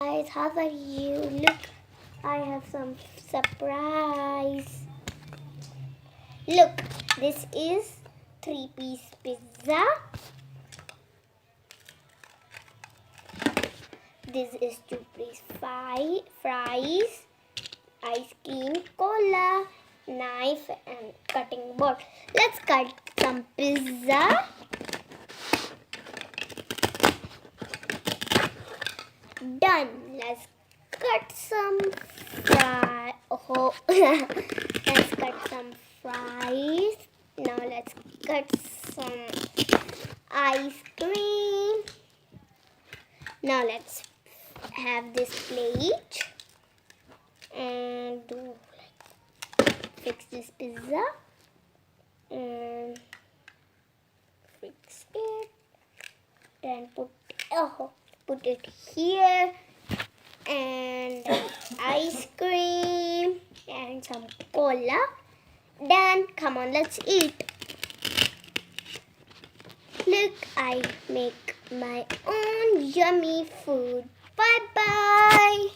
Guys, how are you? Look, I have some surprise. Look, this is 3-piece pizza. This is 2-piece fries, ice cream, cola, knife and cutting board. Let's cut some pizza. Done. Let's cut some fries. Oh, let's cut some fries. Now let's cut some ice cream. Now let's have this plate and fix this pizza and fix it. Then put it here and ice cream and some cola. Done. Come on, let's eat. Look, I make my own yummy food. Bye bye.